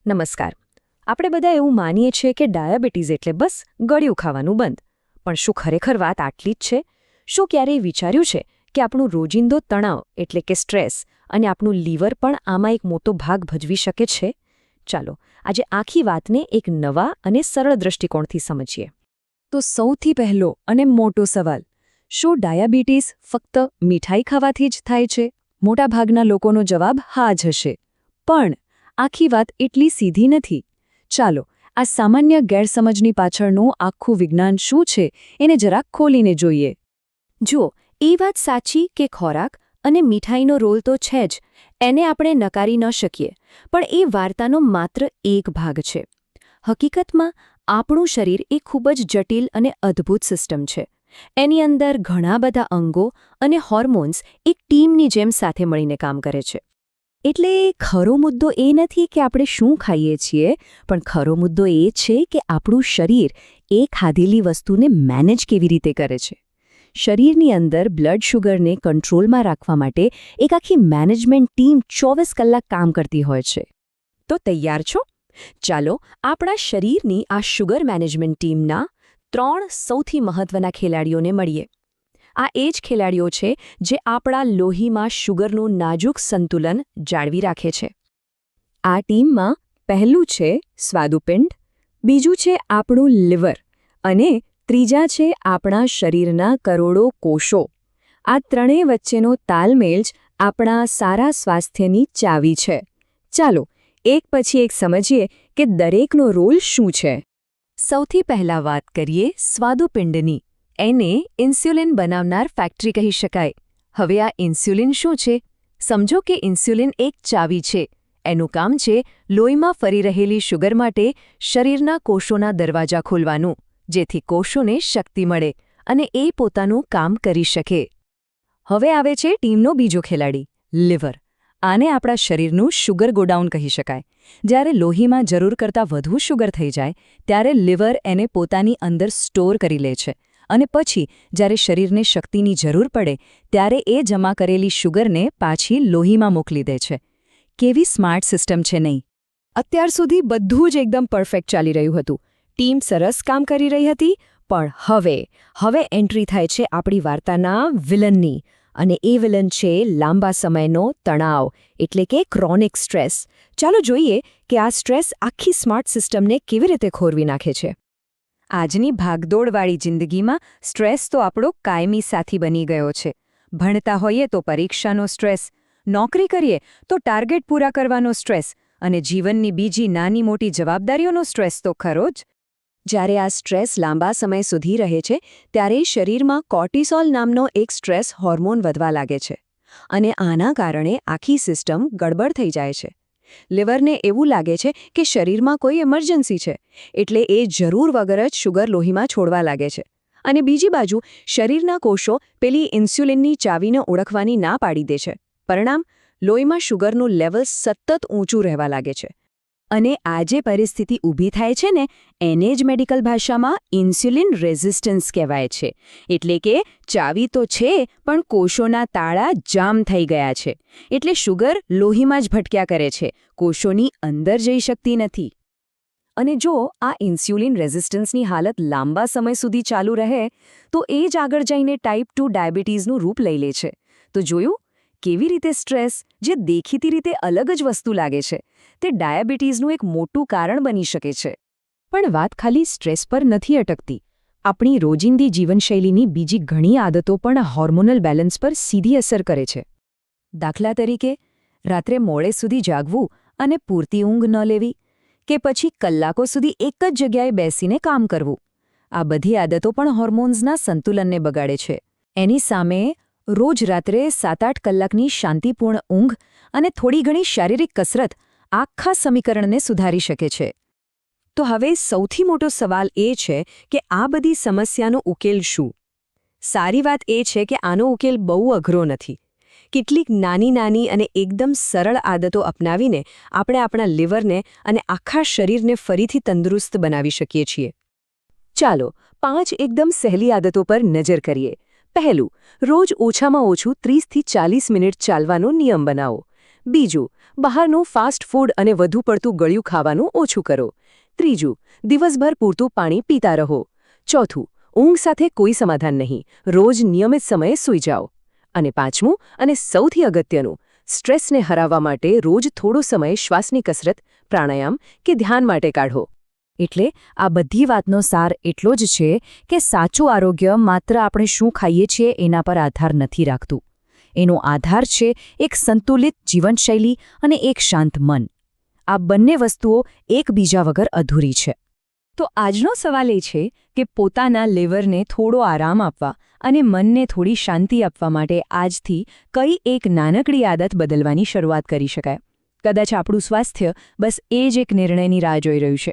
નમસ્કાર. આપણે બધા એવું માનીએ છીએ કે ડાયાબિટીસ એટલે બસ ગળ્યું ખાવાનું બંધ. પણ શું ખરેખર વાત આટલી જ છે? શું ક્યારેય વિચાર્યું છે કે આપણું રોજિંદો તણાવ એટલે કે સ્ટ્રેસ અને આપણું લીવર પણ આમાં એક મોટો ભાગ ભજવી શકે છે? ચાલો આજે આખી વાતને એક નવા અને સરળ દૃષ્ટિકોણથી સમજીએ. તો સૌથી પહેલો અને મોટો સવાલ, શું ડાયાબિટીસ ફક્ત મીઠાઈ ખાવાથી જ થાય છે? મોટાભાગના લોકોનો જવાબ હા જ હશે. પણ આખી વાત એટલી સીધી નથી. ચાલો આ સામાન્ય ગેરસમજની પાછળનું આખું વિજ્ઞાન શું છે એને જરાક ખોલીને જોઈએ. જુઓ, એ વાત સાચી કે ખોરાક અને મીઠાઈનો રોલ તો છે જ, એને આપણે નકારી ન શકીએ, પણ એ વાર્તાનો માત્ર એક ભાગ છે. હકીકતમાં આપણું શરીર એ ખૂબ જ જટિલ અને અદ્ભુત સિસ્ટમ છે. એની અંદર ઘણા બધા અંગો અને હોર્મોન્સ એક ટીમની જેમ સાથે મળીને કામ કરે છે. એટલે ખરો મુદ્દો એ નથી કે આપણે શું ખાઈએ છીએ, પણ ખરો મુદ્દો એ છે કે આપણું શરીર એ ખાધેલી વસ્તુને મેનેજ કેવી રીતે કરે છે. શરીરની અંદર બ્લડ શુગરને કંટ્રોલમાં રાખવા માટે એક આખી મેનેજમેન્ટ ટીમ 24 કલાક કામ કરતી હોય છે. તો તૈયાર છો? ચાલો આપણા શરીરની આ શુગર મેનેજમેન્ટ ટીમના 3 સૌથી મહત્વના ખેલાડીઓને મળીએ. આ એ જ ખેલાડીઓ છે જે આપણા લોહીમાં શુગરનું નાજુક સંતુલન જાળવી રાખે છે. આ ટીમમાં પહેલું છે સ્વાદુપિંડ, બીજું છે આપણું લિવર અને ત્રીજા છે આપણા શરીરના કરોડો કોષો. આ ત્રણેય વચ્ચેનો તાલમેલ જ આપણા સારા સ્વાસ્થ્યની ચાવી છે. ચાલો એક પછી એક સમજીએ કે દરેકનો રોલ શું છે. સૌથી પહેલા વાત કરીએ સ્વાદુપિંડની. એને ઇન્સ્યુલિન બનાવનાર ફેક્ટરી કહી શકાય. હવે આ ઇન્સ્યુલિન શું છે? સમજો કે ઇન્સ્યુલિન એક ચાવી છે. એનું કામ છે લોહીમાં ફરી રહેલી શુગર માટે શરીરના કોષોના દરવાજા ખોલવાનું, જેથી કોષોને શક્તિ મળે અને એ પોતાનું કામ કરી શકે. હવે આવે છે ટીમનો બીજો ખેલાડી, લિવર. આને આપણા શરીરનું શુગર ગોડાઉન કહી શકાય. જ્યારે લોહીમાં જરૂર કરતાં વધુ શુગર થઈ જાય ત્યારે લિવર એને પોતાની અંદર સ્ટોર કરી લે છે. અને પછી જ્યારે શરીરને શક્તિની જરૂર પડે ત્યારે એ જમા કરેલી શુગરને પાછી લોહીમાં મોકલી દે છે. કેવી સ્માર્ટ સિસ્ટમ છે નહીં? અત્યાર સુધી બધું જ એકદમ પરફેક્ટ ચાલી રહ્યું હતું. ટીમ સરસ કામ કરી રહી હતી, પણ હવે એન્ટ્રી થાય છે આપણી વાર્તાના વિલનની. અને એ વિલન છે લાંબા સમયનો તણાવ, એટલે કે ક્રોનિક સ્ટ્રેસ. ચાલો જોઈએ કે આ સ્ટ્રેસ આખી સ્માર્ટ સિસ્ટમને કેવી રીતે ખોરવી નાખે છે. આજની ભાગદોડવાળી જિંદગીમાં સ્ટ્રેસ તો આપણો કાયમી સાથી બની ગયો છે. ભણતા હોઈએ તો પરીક્ષાનો સ્ટ્રેસ, નોકરી કરીએ તો ટાર્ગેટ પૂરા કરવાનો સ્ટ્રેસ અને જીવનની બીજી નાની મોટી જવાબદારીઓનો સ્ટ્રેસ તો ખરો જ. જ્યારે આ સ્ટ્રેસ લાંબા સમય સુધી રહે છે ત્યારે શરીરમાં કોર્ટિસોલ નામનો એક સ્ટ્રેસ હોર્મોન વધવા લાગે છે. અને આના કારણે આખી સિસ્ટમ ગડબડ થઈ જાય છે. લિવરને એવું લાગે છે કે શરીરમાં કોઈ ઇમરજન્સી છે, એટલે એ જરૂર વગર જ શુગર લોહીમાં છોડવા લાગે છે. અને બીજી બાજુ શરીરના કોષો પેલી ઇન્સ્યુલિનની ચાવીને ઓળખવાની ના પાડી દે છે. પરિણામ, લોહીમાં શુગરનું લેવલ સતત ઊંચું રહેવા લાગે છે. અને આ જે પરિસ્થિતિ ઊભી થાય છે ને, એને જ મેડિકલ ભાષામાં ઇન્સ્યુલિન રેઝિસ્ટન્સ કહેવાય છે. એટલે કે ચાવી તો છે, પણ કોષોના તાળા જામ થઈ ગયા છે. એટલે શુગર લોહીમાં જ ભટક્યા કરે છે, કોષોની અંદર જઈ શકતી નથી. અને જો આ ઇન્સ્યુલિન રેઝિસ્ટન્સની હાલત લાંબા સમય સુધી ચાલુ રહે તો એ જ આગળ જઈને ટાઈપ 2 ડાયાબિટીસનું રૂપ લઈ લે છે. તો જોયું કેવી રીતે સ્ટ્રેસ, જે દેખીતી રીતે અલગ જ વસ્તુ લાગે છે, તે ડાયાબિટીસનું એક મોટું કારણ બની શકે છે. પણ વાત ખાલી સ્ટ્રેસ પર નથી અટકતી. આપણી રોજિંદી જીવનશૈલીની બીજી ઘણી આદતો પણ હોર્મોનલ બેલેન્સ પર સીધી અસર કરે છે. દાખલા તરીકે, રાત્રે મોડે સુધી જાગવું અને પૂરતી ઊંઘ ન લેવી, કે પછી કલાકો સુધી એક જ જગ્યાએ બેસીને કામ કરવું. આ બધી આદતો પણ હોર્મોન્સના સંતુલનને બગાડે છે. એની સામે રોજ રાત્રે 7-8 કલાકની શાંતિપૂર્ણ ઊંઘ અને થોડી ઘણી શારીરિક કસરત આખા સમીકરણને સુધારી શકે છે. તો હવે સૌથી મોટો સવાલ એ છે કે આ બધી સમસ્યાનો ઉકેલ શું? સારી વાત એ છે કે આનો ઉકેલ બહુ અઘરો નથી. કેટલીક નાની અને એકદમ સરળ આદતો અપનાવીને આપણે આપણા લિવરને અને આખા શરીરને ફરીથી તંદુરસ્ત બનાવી શકીએ છીએ. ચાલો 5 એકદમ સહેલી આદતો પર નજર કરીએ. પહેલું, રોજ ઓછામાં ઓછું 30 થી 40 મિનિટ ચાલવાનો નિયમ બનાવો. બીજું, બહારનું ફાસ્ટ ફૂડ અને વધુ પડતું ગળ્યું ખાવાનું ઓછું કરો. ત્રીજું, દિવસભર પૂરતું પાણી પીતા રહો. ચોથું, ઊંઘ સાથે કોઈ સમાધાન નહીં, રોજ નિયમિત સમયે સૂઈ જાઓ. અને પાંચમું અને સૌથી અગત્યનું, સ્ટ્રેસને હરાવવા માટે રોજ થોડો સમય શ્વાસની કસરત, પ્રાણાયામ કે ધ્યાન માટે કાઢો. એટલે આ બધી વાતનો સાર એટલો જ છે કે સાચું આરોગ્ય માત્ર આપણે શું ખાઈએ છીએ એના પર આધાર નથી રાખતું. એનો આધાર છે એક સંતુલિત જીવનશૈલી અને એક શાંત મન. આ બંને વસ્તુઓ એકબીજા વગર અધૂરી છે. તો આજનો સવાલ એ છે કે પોતાના લીવરને થોડો આરામ આપવા અને મનને થોડી શાંતિ આપવા માટે આજથી કઈ એક નાનકડી આદત બદલવાની શરૂઆત કરી શકાય. કદાચ આપણું સ્વાસ્થ્ય બસ એ જ એક નિર્ણયની રાહ જોઈ રહ્યું છે.